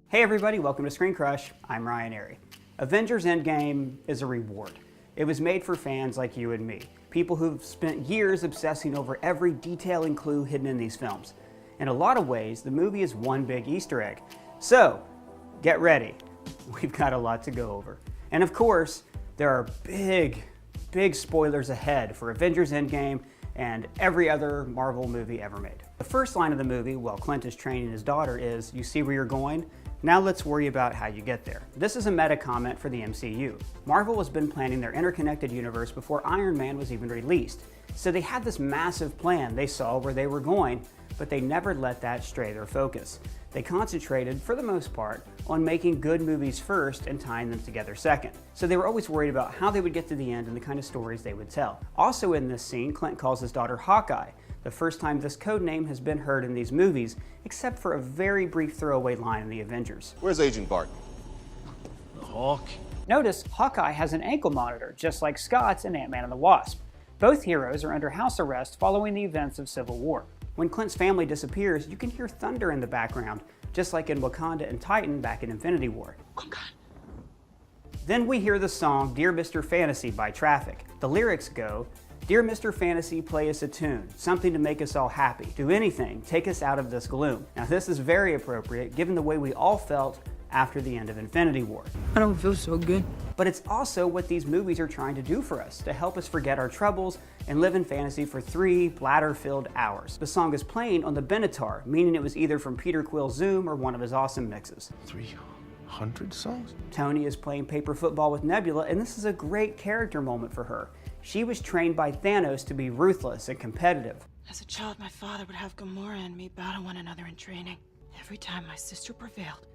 Hey everybody, welcome to Screen Crush. I'm Ryan Airy. Avengers Endgame is a reward. It was made for fans like you and me, people who've spent years obsessing over every detail and clue hidden in these films. In a lot of ways, the movie is one big Easter egg. So, get ready. We've got a lot to go over. And of course, there are big spoilers ahead for Avengers Endgame and every other Marvel movie ever made. The first line of the movie, while Clint is training his daughter, is, "You see where you're going? Now let's worry about how you get there." This is a meta comment for the MCU. Marvel has been planning their interconnected universe before Iron Man was even released. So they had this massive plan. They saw where they were going, but they never let that stray their focus. They concentrated, for the most part, on making good movies first and tying them together second. So they were always worried about how they would get to the end and the kind of stories they would tell. Also in this scene, Clint calls his daughter Hawkeye, the first time this code name has been heard in these movies, except for a very brief throwaway line in the Avengers. Where's Agent Barton? The Hawk? Notice Hawkeye has an ankle monitor, just like Scott's in Ant-Man and the Wasp. Both heroes are under house arrest following the events of Civil War. When Clint's family disappears, you can hear thunder in the background, just like in Wakanda and Titan back in Infinity War. Then we hear the song Dear Mr. Fantasy by Traffic. The lyrics go, "Dear Mr. Fantasy, play us a tune, something to make us all happy. Do anything, take us out of this gloom." Now this is very appropriate given the way we all felt after the end of Infinity War. I don't feel so good. But it's also what these movies are trying to do for us, to help us forget our troubles and live in fantasy for 3 bladder-filled hours. The song is playing on the Benatar, meaning it was either from Peter Quill's Zoom or one of his awesome mixes. 300 songs? Tony is playing paper football with Nebula, and this is a great character moment for her. She was trained by Thanos to be ruthless and competitive. As a child, my father would have Gamora and me battle one another in training. Every time my sister prevailed,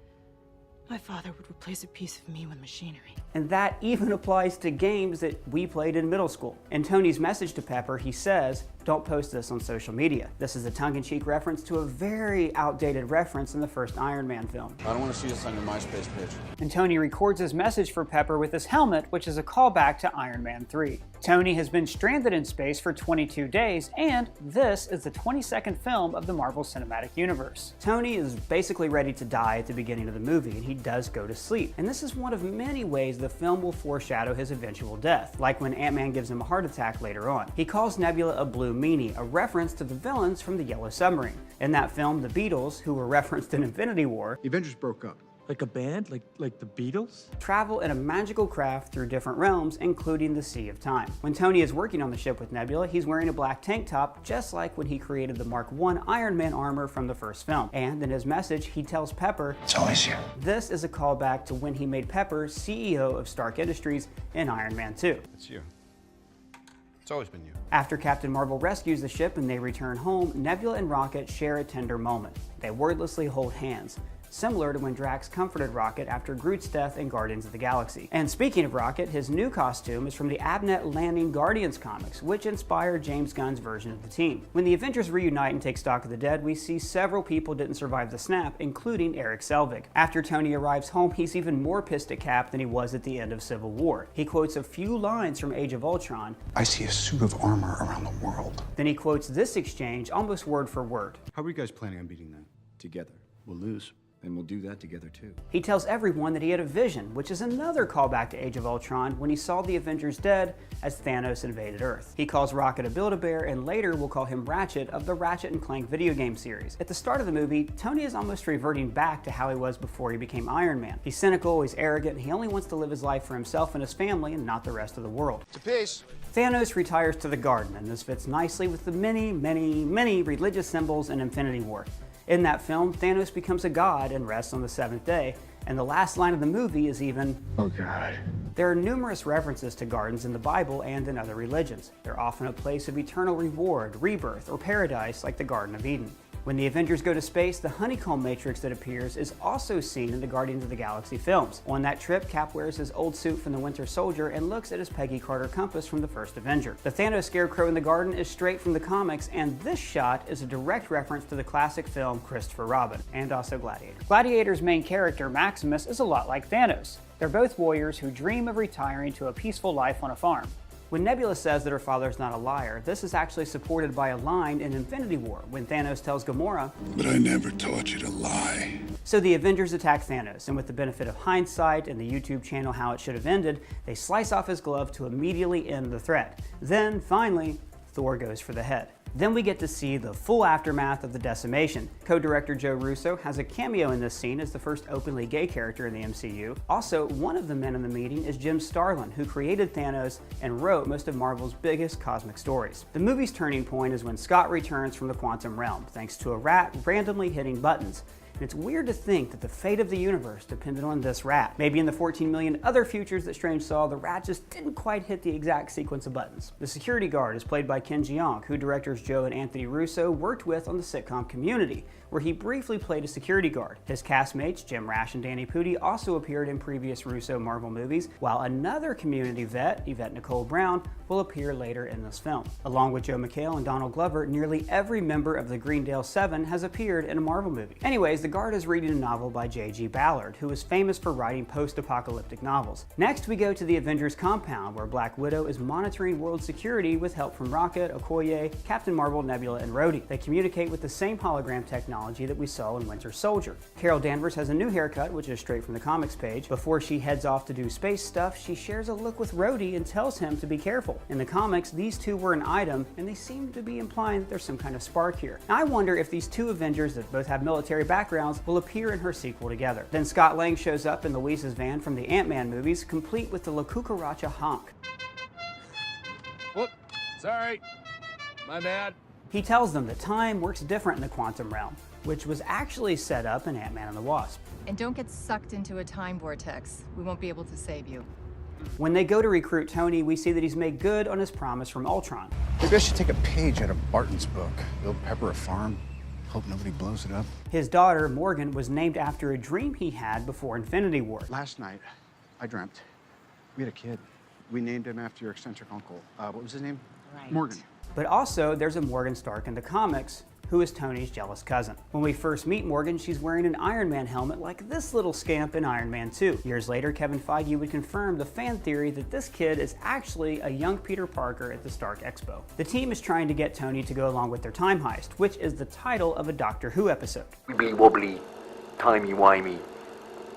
my father would replace a piece of me with machinery. And that even applies to games that we played in middle school. In Tony's message to Pepper, he says, "Don't post this on social media." This is a tongue-in-cheek reference to a very outdated reference in the first Iron Man film. I don't want to see this on your MySpace page. And Tony records his message for Pepper with his helmet, which is a callback to Iron Man 3. Tony has been stranded in space for 22 days, and this is the 22nd film of the Marvel Cinematic Universe. Tony is basically ready to die at the beginning of the movie, and he does go to sleep. And this is one of many ways the film will foreshadow his eventual death, like when Ant-Man gives him a heart attack later on. He calls Nebula a blue meanie, a reference to the villains from the Yellow Submarine. In that film, the Beatles, who were referenced in Infinity War, The Avengers broke up. Like a band? Like the Beatles? travel in a magical craft through different realms, including the Sea of Time. When Tony is working on the ship with Nebula, he's wearing a black tank top, just like when he created the Mark I Iron Man armor from the first film. And in his message, he tells Pepper, It's always you. this is a callback to when he made Pepper CEO of Stark Industries in Iron Man 2. It's you. It's always been you. After Captain Marvel rescues the ship and they return home, Nebula and Rocket share a tender moment. They wordlessly hold hands, similar to when Drax comforted Rocket after Groot's death in Guardians of the Galaxy. And speaking of Rocket, his new costume is from the Abnett Landing Guardians comics, which inspired James Gunn's version of the team. When the Avengers reunite and take stock of the dead, we see several people didn't survive the snap, including Eric Selvig. After Tony arrives home, he's even more pissed at Cap than he was at the end of Civil War. He quotes a few lines from Age of Ultron, I see a suit of armor around the world. then he quotes this exchange almost word for word. How are you guys planning on beating that? Together. We'll lose. And we'll do that together too. He tells everyone that he had a vision, which is another callback to Age of Ultron when he saw the Avengers dead as Thanos invaded Earth. He calls Rocket a Build-A-Bear and later will call him Ratchet of the Ratchet & Clank video game series. At the start of the movie, Tony is almost reverting back to how he was before he became Iron Man. He's cynical, he's arrogant, and he only wants to live his life for himself and his family and not the rest of the world. It's a piece. Thanos retires to the garden, and this fits nicely with the many religious symbols in Infinity War. In that film, Thanos becomes a god and rests on the 7th day, and the last line of the movie is even, Oh God. There are numerous references to gardens in the Bible and in other religions. They're often a place of eternal reward, rebirth, or paradise like the Garden of Eden. When the Avengers go to space, the honeycomb matrix that appears is also seen in the Guardians of the Galaxy films. On that trip, Cap wears his old suit from the Winter Soldier and looks at his Peggy Carter compass from the first Avenger. The Thanos scarecrow in the garden is straight from the comics, and this shot is a direct reference to the classic film Christopher Robin, and also Gladiator. Gladiator's main character, Maximus, is a lot like Thanos. They're both warriors who dream of retiring to a peaceful life on a farm. When Nebula says that her father's not a liar, this is actually supported by a line in Infinity War when Thanos tells Gamora, "But I never taught you to lie." So the Avengers attack Thanos, and with the benefit of hindsight and the YouTube channel How It Should Have Ended, they slice off his glove to immediately end the threat. Then, finally, Thor goes for the head. Then we get to see the full aftermath of the decimation. Co-director Joe Russo has a cameo in this scene as the first openly gay character in the MCU. Also, one of the men in the meeting is Jim Starlin, who created Thanos and wrote most of Marvel's biggest cosmic stories. The movie's turning point is when Scott returns from the quantum realm, thanks to a rat randomly hitting buttons. And it's weird to think that the fate of the universe depended on this rat. Maybe in the 14 million other futures that Strange saw, the rat just didn't quite hit the exact sequence of buttons. The security guard is played by Ken Jeong, who directors Joe and Anthony Russo worked with on the sitcom Community, where he briefly played a security guard. His castmates, Jim Rash and Danny Pudi, also appeared in previous Russo Marvel movies, while another Community vet, Yvette Nicole Brown, will appear later in this film. Along with Joe McHale and Donald Glover, nearly every member of the Greendale Seven has appeared in a Marvel movie. Anyways, the guard is reading a novel by J.G. Ballard, who is famous for writing post-apocalyptic novels. Next, we go to the Avengers compound, where Black Widow is monitoring world security with help from Rocket, Okoye, Captain Marvel, Nebula, and Rhodey. They communicate with the same hologram technology that we saw in Winter Soldier. Carol Danvers has a new haircut, which is straight from the comics page. Before she heads off to do space stuff, she shares a look with Rhodey and tells him to be careful. In the comics, these two were an item, and they seem to be implying that there's some kind of spark here. Now, I wonder if these two Avengers that both have military backgrounds will appear in her sequel together. Then Scott Lang shows up in Louise's van from the Ant-Man movies, complete with the La Cucaracha honk. Whoop, sorry. My bad. He tells them that time works different in the quantum realm, which was actually set up in Ant-Man and the Wasp. And don't get sucked into a time vortex. We won't be able to save you. When they go to recruit Tony, we see that he's made good on his promise from Ultron. Maybe I should take a page out of Barton's book. Build Pepper a farm. Hope nobody blows it up. His daughter, Morgan, was named after a dream he had before Infinity War. Last night, I dreamt we had a kid. We named him after your eccentric uncle. What was his name? Right. Morgan. But also, there's a Morgan Stark in the comics, who is Tony's jealous cousin. When we first meet Morgan, she's wearing an Iron Man helmet like this little scamp in Iron Man 2. Years later, Kevin Feige would confirm the fan theory that this kid is actually a young Peter Parker at the Stark Expo. The team is trying to get Tony to go along with their time heist, which is the title of a Doctor Who episode. Wibbly wobbly, timey-wimey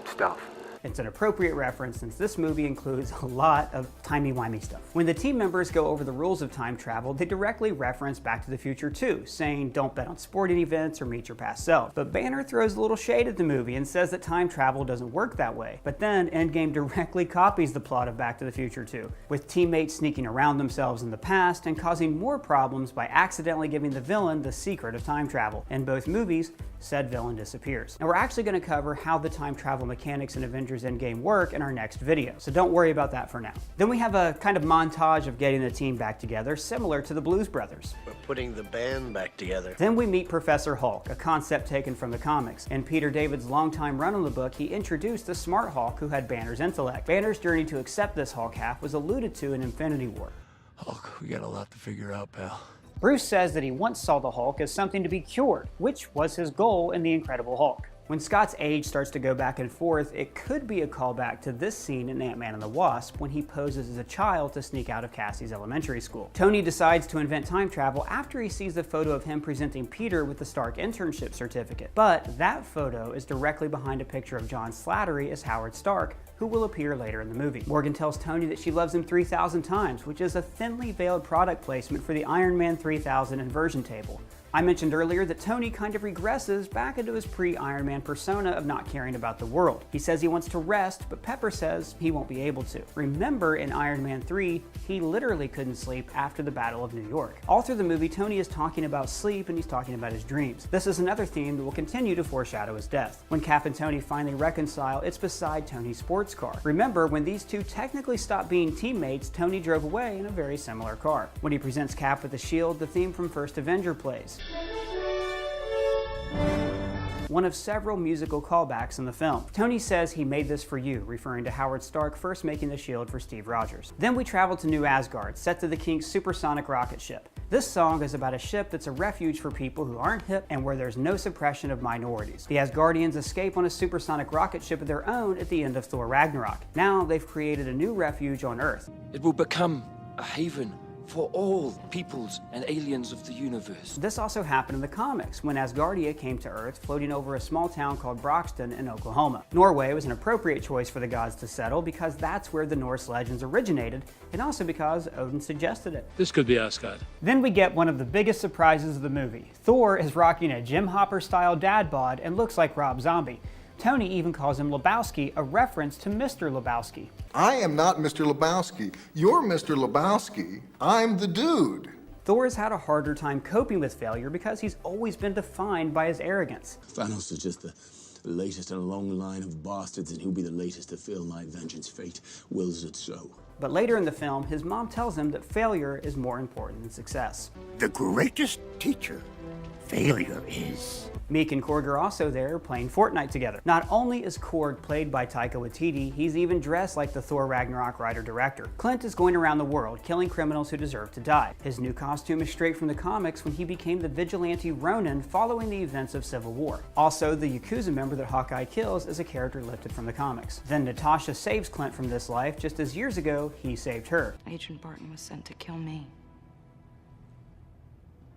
stuff. It's an appropriate reference since this movie includes a lot of timey-wimey stuff. When the team members go over the rules of time travel, they directly reference Back to the Future 2, saying don't bet on sporting events or meet your past self. But Banner throws a little shade at the movie and says that time travel doesn't work that way. But then Endgame directly copies the plot of Back to the Future 2, with teammates sneaking around themselves in the past and causing more problems by accidentally giving the villain the secret of time travel. In both movies, said villain disappears. Now we're actually going to cover how the time travel mechanics in Avengers Endgame work in our next video, so don't worry about that for now. Then we have a kind of montage of getting the team back together, similar to the Blues Brothers. We're putting the band back together. Then we meet Professor Hulk, a concept taken from the comics. In Peter David's longtime run on the book, he introduced the smart Hulk who had Banner's intellect. Banner's journey to accept this Hulk half was alluded to in Infinity War. Hulk, we got a lot to figure out, pal. Bruce says that he once saw the Hulk as something to be cured, which was his goal in The Incredible Hulk. When Scott's age starts to go back and forth, it could be a callback to this scene in Ant-Man and the Wasp when he poses as a child to sneak out of Cassie's elementary school. Tony decides to invent time travel after he sees the photo of him presenting Peter with the Stark internship certificate. But that photo is directly behind a picture of John Slattery as Howard Stark, who will appear later in the movie. Morgan tells Tony that she loves him 3,000 times, which is a thinly veiled product placement for the Iron Man 3000 inversion table. I mentioned earlier that Tony kind of regresses back into his pre-Iron Man persona of not caring about the world. He says he wants to rest, but Pepper says he won't be able to. Remember, in Iron Man 3, he literally couldn't sleep after the Battle of New York. All through the movie, Tony is talking about sleep and he's talking about his dreams. This is another theme that will continue to foreshadow his death. When Cap and Tony finally reconcile, it's beside Tony's sports car. Remember, when these two technically stopped being teammates, Tony drove away in a very similar car. When he presents Cap with the shield, the theme from First Avenger plays. One of several musical callbacks in the film. Tony says he made this for you, referring to Howard Stark first making the shield for Steve Rogers. Then we travel to New Asgard, set to the King's supersonic rocket ship. This song is about a ship that's a refuge for people who aren't hip and where there's no suppression of minorities. The Asgardians escape on a supersonic rocket ship of their own at the end of Thor Ragnarok. Now they've created a new refuge on Earth. It will become a haven for all peoples and aliens of the universe. This also happened in the comics, when Asgardia came to Earth floating over a small town called Broxton in Oklahoma. Norway was an appropriate choice for the gods to settle because that's where the Norse legends originated, and also because Odin suggested it. This could be Asgard. Then we get one of the biggest surprises of the movie. Thor is rocking a Jim Hopper-style dad bod and looks like Rob Zombie. Tony even calls him Lebowski, a reference to Mr. Lebowski. I am not Mr. Lebowski. You're Mr. Lebowski. I'm the dude. Thor has had a harder time coping with failure because he's always been defined by his arrogance. Thanos is just the latest in a long line of bastards, and he'll be the latest to feel my vengeance. Fate wills it so. But later in the film, his mom tells him that failure is more important than success. The greatest teacher failure is. Meek and Korg are also there playing Fortnite together. Not only is Korg played by Taika Waititi, he's even dressed like the Thor Ragnarok writer-director. Clint is going around the world killing criminals who deserve to die. His new costume is straight from the comics when he became the vigilante Ronin following the events of Civil War. Also, the Yakuza member that Hawkeye kills is a character lifted from the comics. Then Natasha saves Clint from this life just as years ago he saved her. Agent Barton was sent to kill me.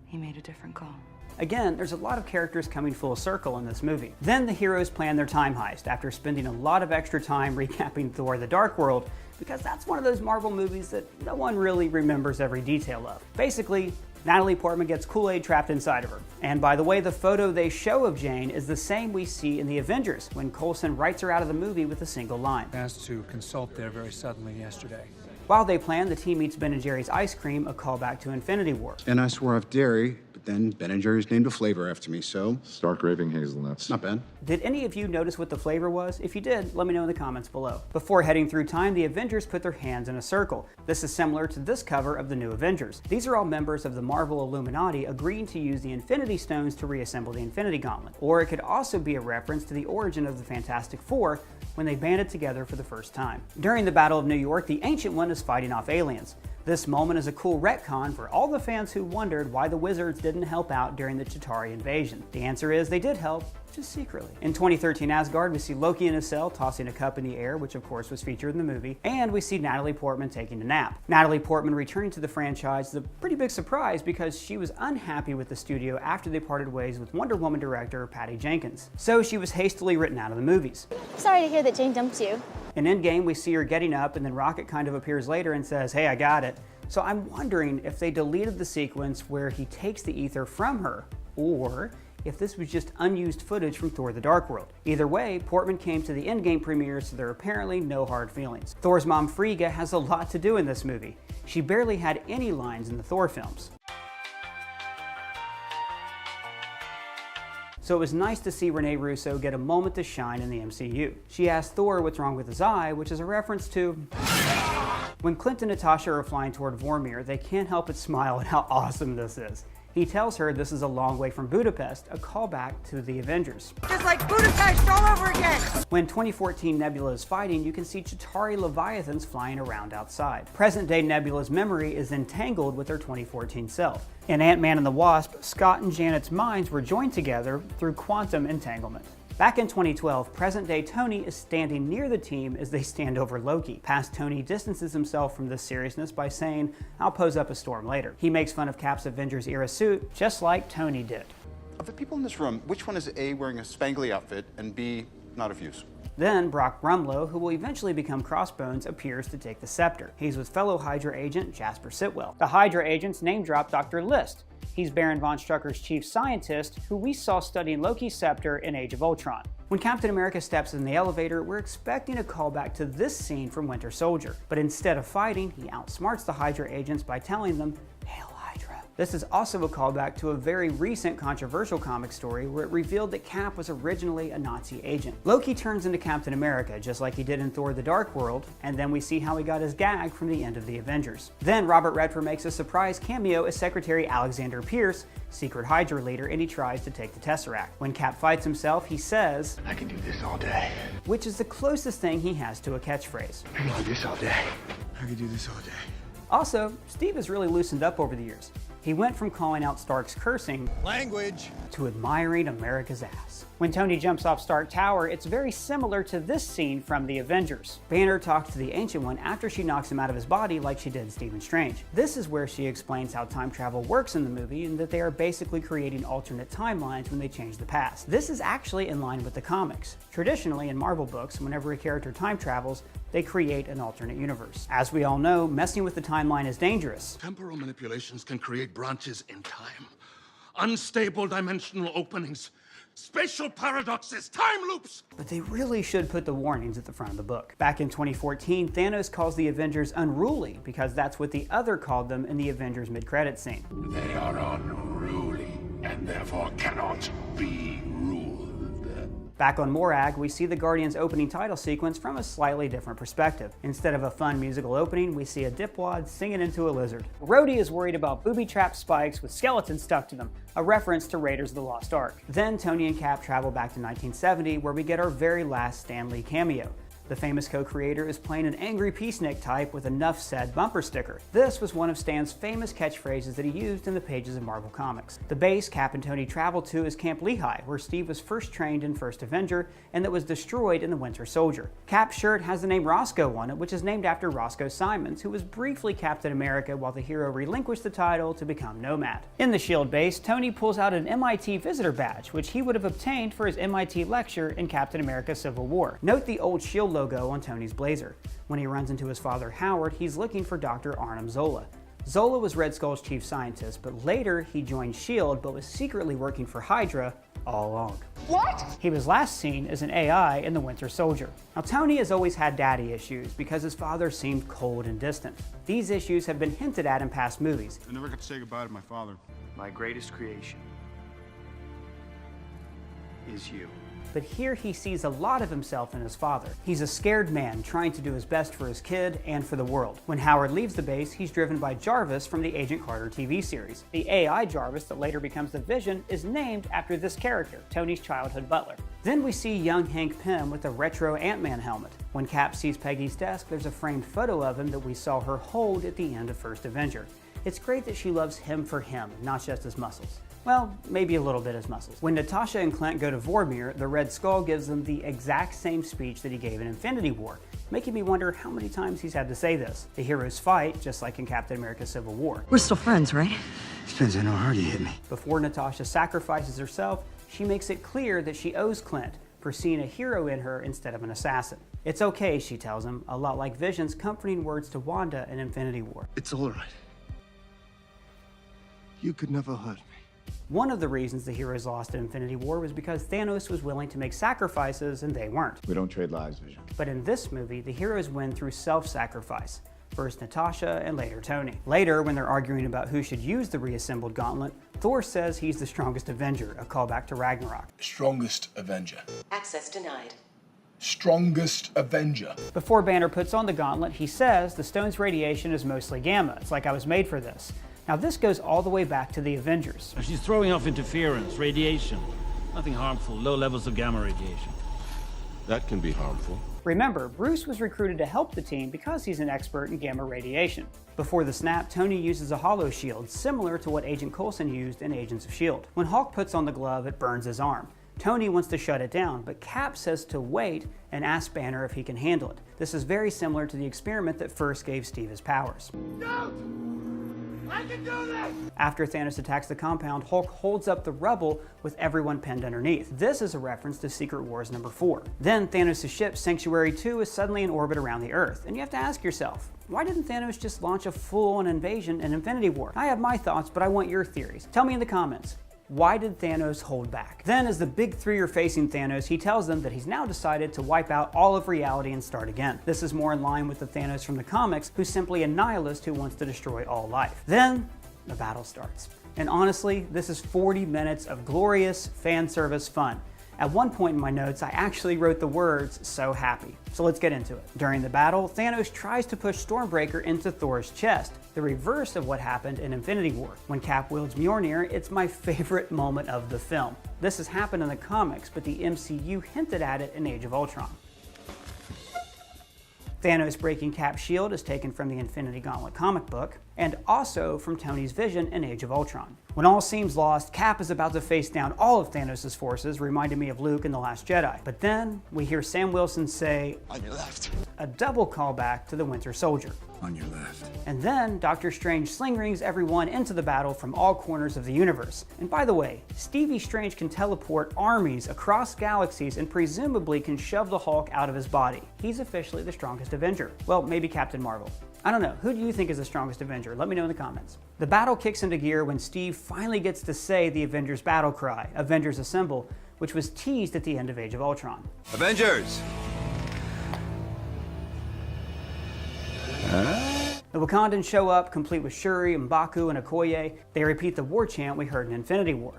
He made a different call. Again, there's a lot of characters coming full circle in this movie. Then the heroes plan their time heist after spending a lot of extra time recapping Thor: The Dark World, because that's one of those Marvel movies that no one really remembers every detail of. Basically, Natalie Portman gets Kool-Aid trapped inside of her. And by the way, the photo they show of Jane is the same we see in the Avengers, when Coulson writes her out of the movie with a single line. Asked to consult there very suddenly yesterday. While they plan, the team eats Ben & Jerry's ice cream, a callback to Infinity War. And I swore off dairy, but then Ben & Jerry's named a flavor after me, so... Stark raving hazelnuts. Not Ben. Did any of you notice what the flavor was? If you did, let me know in the comments below. Before heading through time, the Avengers put their hands in a circle. This is similar to this cover of the new Avengers. These are all members of the Marvel Illuminati agreeing to use the Infinity Stones to reassemble the Infinity Gauntlet. Or it could also be a reference to the origin of the Fantastic Four when they banded together for the first time. During the Battle of New York, the Ancient One is fighting off aliens. This moment is a cool retcon for all the fans who wondered why the Wizards didn't help out during the Chitauri invasion. The answer is they did help, just secretly. In 2013 Asgard, we see Loki in his cell tossing a cup in the air, which of course was featured in the movie, and we see Natalie Portman taking a nap. Natalie Portman returning to the franchise is a pretty big surprise because she was unhappy with the studio after they parted ways with Wonder Woman director Patty Jenkins. So she was hastily written out of the movies. Sorry to hear that Jane dumped you. In Endgame, we see her getting up, and then Rocket kind of appears later and says, "Hey, I got it." So I'm wondering if they deleted the sequence where he takes the ether from her, or if this was just unused footage from Thor: The Dark World. Either way, Portman came to the Endgame premiere, so there are apparently no hard feelings. Thor's mom, Frigga, has a lot to do in this movie. She barely had any lines in the Thor films. So it was nice to see Renee Russo get a moment to shine in the MCU. She asked Thor what's wrong with his eye, which is a reference to... When Clint and Natasha are flying toward Vormir, they can't help but smile at how awesome this is. He tells her this is a long way from Budapest, a callback to the Avengers. Just like Budapest all over again! When 2014 Nebula is fighting, you can see Chitauri Leviathans flying around outside. Present-day Nebula's memory is entangled with her 2014 self. In Ant-Man and the Wasp, Scott and Janet's minds were joined together through quantum entanglement. Back in 2012, present-day Tony is standing near the team as they stand over Loki. Past Tony distances himself from this seriousness by saying, "I'll pose up a storm later." He makes fun of Cap's Avengers-era suit, just like Tony did. Of the people in this room, which one is A, wearing a spangly outfit, and B, not of use? Then Brock Rumlow, who will eventually become Crossbones, appears to take the scepter. He's with fellow Hydra agent Jasper Sitwell. The Hydra agents name-drop Dr. List. He's Baron von Strucker's chief scientist, who we saw studying Loki's scepter in Age of Ultron. When Captain America steps in the elevator, we're expecting a callback to this scene from Winter Soldier. But instead of fighting, he outsmarts the Hydra agents by telling them, "Hail Hydra." This is also a callback to a very recent controversial comic story where it revealed that Cap was originally a Nazi agent. Loki turns into Captain America, just like he did in Thor: The Dark World, and then we see how he got his gag from the end of the Avengers. Then Robert Redford makes a surprise cameo as Secretary Alexander Pierce, secret Hydra leader, and he tries to take the Tesseract. When Cap fights himself, he says, I can do this all day. which is the closest thing he has to a catchphrase. I can do this all day. I can do this all day. Also, Steve has really loosened up over the years. He went from calling out Stark's cursing language to admiring America's ass. When Tony jumps off Stark Tower, it's very similar to this scene from the Avengers. Banner talks to the Ancient One after she knocks him out of his body like she did in Stephen Strange. This is where she explains how time travel works in the movie and that they are basically creating alternate timelines when they change the past. This is actually in line with the comics. Traditionally in Marvel books, whenever a character time travels, they create an alternate universe. As we all know, messing with the timeline is dangerous. Temporal manipulations can create branches in time, unstable dimensional openings, spatial paradoxes, time loops! But they really should put the warnings at the front of the book. Back in 2014, Thanos calls the Avengers unruly because that's what the Other called them in the Avengers mid-credits scene. They are unruly and therefore cannot be ruled. Back on Morag, we see the Guardians opening title sequence from a slightly different perspective. Instead of a fun musical opening, we see a dipwad singing into a lizard. Rhodey is worried about booby-trapped spikes with skeletons stuck to them, a reference to Raiders of the Lost Ark. Then Tony and Cap travel back to 1970, where we get our very last Stan Lee cameo. The famous co-creator is playing an angry peacenik type with a "Nuff Said" bumper sticker. This was one of Stan's famous catchphrases that he used in the pages of Marvel Comics. The base Cap and Tony travel to is Camp Lehigh, where Steve was first trained in First Avenger and that was destroyed in the Winter Soldier. Cap's shirt has the name Roscoe on it, which is named after Roscoe Simons, who was briefly Captain America while the hero relinquished the title to become Nomad. In the S.H.I.E.L.D. base, Tony pulls out an MIT visitor badge, which he would have obtained for his MIT lecture in Captain America Civil War. Note the old S.H.I.E.L.D. logo on Tony's blazer. When he runs into his father Howard, he's looking for Dr. Arnim Zola. Zola was Red Skull's chief scientist, but later he joined S.H.I.E.L.D. but was secretly working for Hydra all along. What? He was last seen as an AI in the Winter Soldier. Now Tony has always had daddy issues because his father seemed cold and distant. These issues have been hinted at in past movies. I never got to say goodbye to my father. My greatest creation is you. But here he sees a lot of himself in his father. He's a scared man trying to do his best for his kid and for the world. When Howard leaves the base, he's driven by Jarvis from the Agent Carter TV series. The AI Jarvis that later becomes the Vision is named after this character, Tony's childhood butler. Then we see young Hank Pym with a retro Ant-Man helmet. When Cap sees Peggy's desk, there's a framed photo of him that we saw her hold at the end of First Avenger. It's great that she loves him for him, not just his muscles. Well, maybe a little bit his muscles. When Natasha and Clint go to Vormir, the Red Skull gives them the exact same speech that he gave in Infinity War, making me wonder how many times he's had to say this. The heroes fight, just like in Captain America Civil War. We're still friends, right? Depends on how hard you hit me. Before Natasha sacrifices herself, she makes it clear that she owes Clint for seeing a hero in her instead of an assassin. It's okay, she tells him, a lot like Vision's comforting words to Wanda in Infinity War. It's all right. You could never hurt me. One of the reasons the heroes lost in Infinity War was because Thanos was willing to make sacrifices and they weren't. We don't trade lives, Vision. But in this movie, the heroes win through self-sacrifice. First Natasha and later Tony. Later, when they're arguing about who should use the reassembled gauntlet, Thor says he's the strongest Avenger, a callback to Ragnarok. Strongest Avenger. Access denied. Strongest Avenger. Before Banner puts on the gauntlet, he says the stone's radiation is mostly gamma. It's like I was made for this. Now this goes all the way back to the Avengers. She's throwing off interference, radiation. Nothing harmful, low levels of gamma radiation. That can be harmful. Remember, Bruce was recruited to help the team because he's an expert in gamma radiation. Before the snap, Tony uses a hollow shield, similar to what Agent Coulson used in Agents of S.H.I.E.L.D. When Hulk puts on the glove, it burns his arm. Tony wants to shut it down, but Cap says to wait and asks Banner if he can handle it. This is very similar to the experiment that first gave Steve his powers. I can do this! After Thanos attacks the compound, Hulk holds up the rubble with everyone pinned underneath. This is a reference to Secret Wars #4. Then Thanos' ship, Sanctuary 2, is suddenly in orbit around the Earth. And you have to ask yourself, why didn't Thanos just launch a full-on invasion in Infinity War? I have my thoughts, but I want your theories. Tell me in the comments. Why did Thanos hold back? Then, as the big three are facing Thanos, he tells them that he's now decided to wipe out all of reality and start again. This is more in line with the Thanos from the comics, who's simply a nihilist who wants to destroy all life. Then, the battle starts. And honestly, this is 40 minutes of glorious fan service fun. At one point in my notes, I actually wrote the words, "so happy." So let's get into it. During the battle, Thanos tries to push Stormbreaker into Thor's chest, the reverse of what happened in Infinity War. When Cap wields Mjolnir, it's my favorite moment of the film. This has happened in the comics, but the MCU hinted at it in Age of Ultron. Thanos breaking Cap's shield is taken from the Infinity Gauntlet comic book, and also from Tony's vision in Age of Ultron. When all seems lost, Cap is about to face down all of Thanos' forces, reminding me of Luke in The Last Jedi. But then we hear Sam Wilson say, "On your left," a double callback to the Winter Soldier. On your left. And then Doctor Strange sling rings everyone into the battle from all corners of the universe. And by the way, Stevie Strange can teleport armies across galaxies and presumably can shove the Hulk out of his body. He's officially the strongest Avenger. Well, maybe Captain Marvel. I don't know, who do you think is the strongest Avenger? Let me know in the comments. The battle kicks into gear when Steve finally gets to say the Avengers battle cry, Avengers Assemble, which was teased at the end of Age of Ultron. Avengers! The Wakandans show up, complete with Shuri, M'Baku, and Okoye. They repeat the war chant we heard in Infinity War.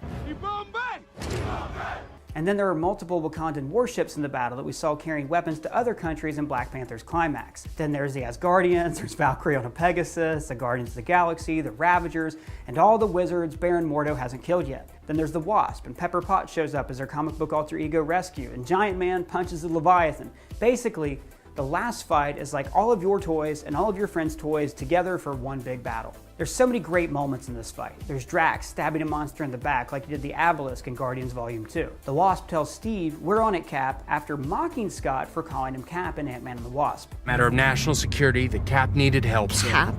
And then there are multiple Wakandan warships in the battle that we saw carrying weapons to other countries in Black Panther's climax. Then there's the Asgardians, there's Valkyrie on a Pegasus, the Guardians of the Galaxy, the Ravagers, and all the wizards Baron Mordo hasn't killed yet. Then there's the Wasp, and Pepper Potts shows up as their comic book alter ego rescue, and Giant Man punches the Leviathan. Basically, the last fight is like all of your toys and all of your friends' toys together for one big battle. There's so many great moments in this fight. There's Drax stabbing a monster in the back like he did the Obelisk in Guardians Volume 2. The Wasp tells Steve, "We're on it, Cap," after mocking Scott for calling him Cap in Ant-Man and the Wasp. Matter of national security, the Cap needed help. Cap?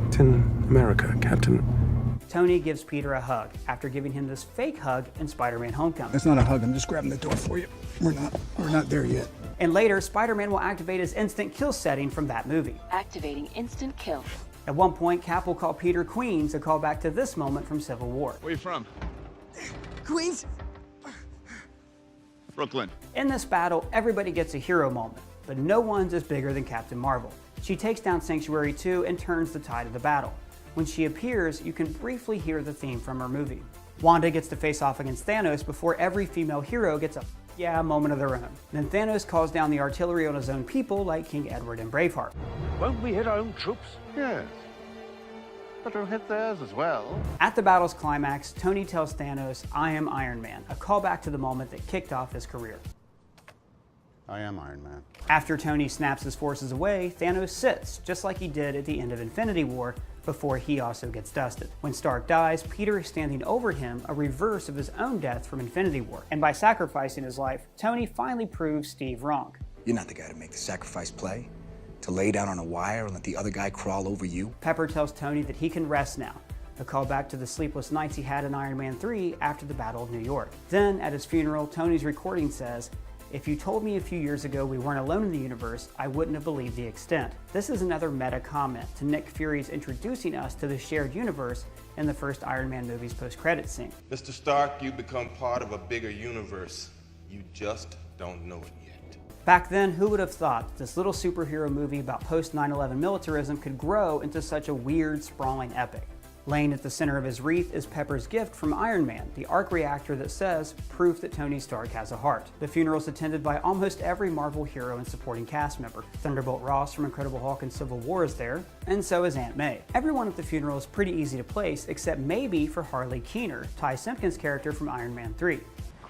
Captain America, Captain. Tony gives Peter a hug after giving him this fake hug in Spider-Man Homecoming. That's not a hug, I'm just grabbing the door for you. We're not there yet. And later, Spider-Man will activate his instant kill setting from that movie. Activating instant kill. At one point, Cap will call Peter Queens, a callback to this moment from Civil War. Where you from? Queens? Brooklyn. In this battle, everybody gets a hero moment, but no one's as bigger than Captain Marvel. She takes down Sanctuary 2 and turns the tide of the battle. When she appears, you can briefly hear the theme from her movie. Wanda gets to face off against Thanos before every female hero gets a yeah moment of their own. Then Thanos calls down the artillery on his own people like King Edward and Braveheart. Won't we hit our own troops? Yes. But we'll hit theirs as well. At the battle's climax, Tony tells Thanos, "I am Iron Man," a callback to the moment that kicked off his career. I am Iron Man. After Tony snaps his forces away, Thanos sits, just like he did at the end of Infinity War, before he also gets dusted. When Stark dies, Peter is standing over him, a reverse of his own death from Infinity War. And by sacrificing his life, Tony finally proves Steve wrong. You're not the guy to make the sacrifice play. To lay down on a wire and let the other guy crawl over you. Pepper tells Tony that he can rest now, a callback to the sleepless nights he had in Iron Man 3 after the Battle of New York. Then, at his funeral, Tony's recording says, "If you told me a few years ago we weren't alone in the universe, I wouldn't have believed the extent." This is another meta comment to Nick Fury's introducing us to the shared universe in the first Iron Man movie's post-credits scene. Mr. Stark, you become part of a bigger universe. You just don't know it yet. Back then, who would have thought that this little superhero movie about post-9/11 militarism could grow into such a weird, sprawling epic? Laying at the center of his wreath is Pepper's gift from Iron Man, the arc reactor that says, "Proof that Tony Stark has a heart." The funeral is attended by almost every Marvel hero and supporting cast member. Thunderbolt Ross from Incredible Hulk and Civil War is there, and so is Aunt May. Everyone at the funeral is pretty easy to place, except maybe for Harley Keener, Ty Simpkins' character from Iron Man 3.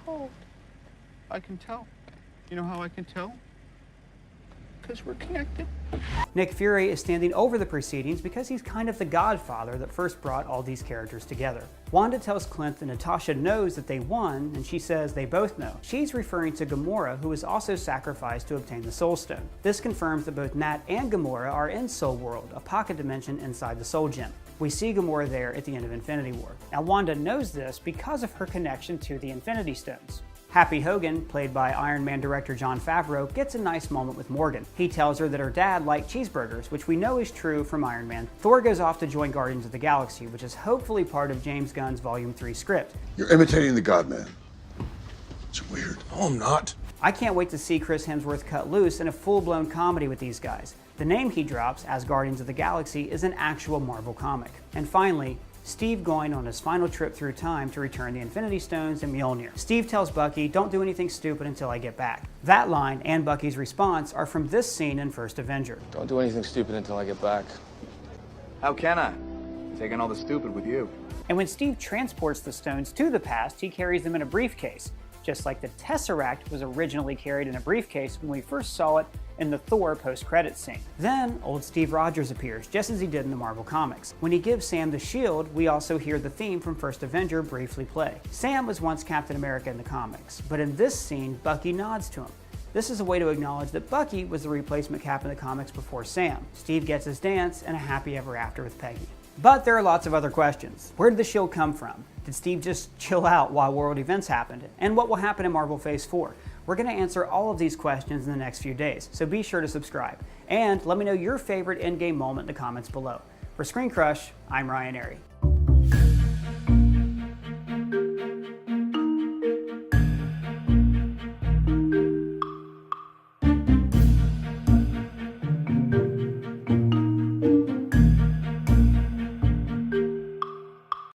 Cold. I can tell. You know how I can tell? Because we're connected. Nick Fury is standing over the proceedings because he's kind of the godfather that first brought all these characters together. Wanda tells Clint that Natasha knows that they won, and she says they both know. She's referring to Gamora, who was also sacrificed to obtain the Soul Stone. This confirms that both Nat and Gamora are in Soul World, a pocket dimension inside the Soul Gem. We see Gamora there at the end of Infinity War. Now Wanda knows this because of her connection to the Infinity Stones. Happy Hogan, played by Iron Man director Jon Favreau, gets a nice moment with Morgan. He tells her that her dad liked cheeseburgers, which we know is true from Iron Man. Thor goes off to join Guardians of the Galaxy, which is hopefully part of James Gunn's Volume 3 script. You're imitating the God-Man. It's weird. No, I'm not. I can't wait to see Chris Hemsworth cut loose in a full-blown comedy with these guys. The name he drops, as Guardians of the Galaxy, is an actual Marvel comic. And finally, Steve going on his final trip through time to return the Infinity Stones and Mjolnir. Steve tells Bucky, "Don't do anything stupid until I get back." That line and Bucky's response are from this scene in First Avenger. Don't do anything stupid until I get back. How can I? I'm taking all the stupid with you. And when Steve transports the stones to the past, he carries them in a briefcase. just like the Tesseract was originally carried in a briefcase when we first saw it in the Thor post-credits scene. Then, old Steve Rogers appears, just as he did in the Marvel Comics. When he gives Sam the shield, we also hear the theme from First Avenger briefly play. Sam was once Captain America in the comics, but in this scene, Bucky nods to him. This is a way to acknowledge that Bucky was the replacement Cap in the comics before Sam. Steve gets his dance and a happy ever after with Peggy. But there are lots of other questions. Where did the shield come from? Did Steve just chill out while world events happened? And what will happen in Marvel Phase 4? We're going to answer all of these questions in the next few days, so be sure to subscribe. And let me know your favorite Endgame moment in the comments below. For Screen Crush, I'm Ryan Airy.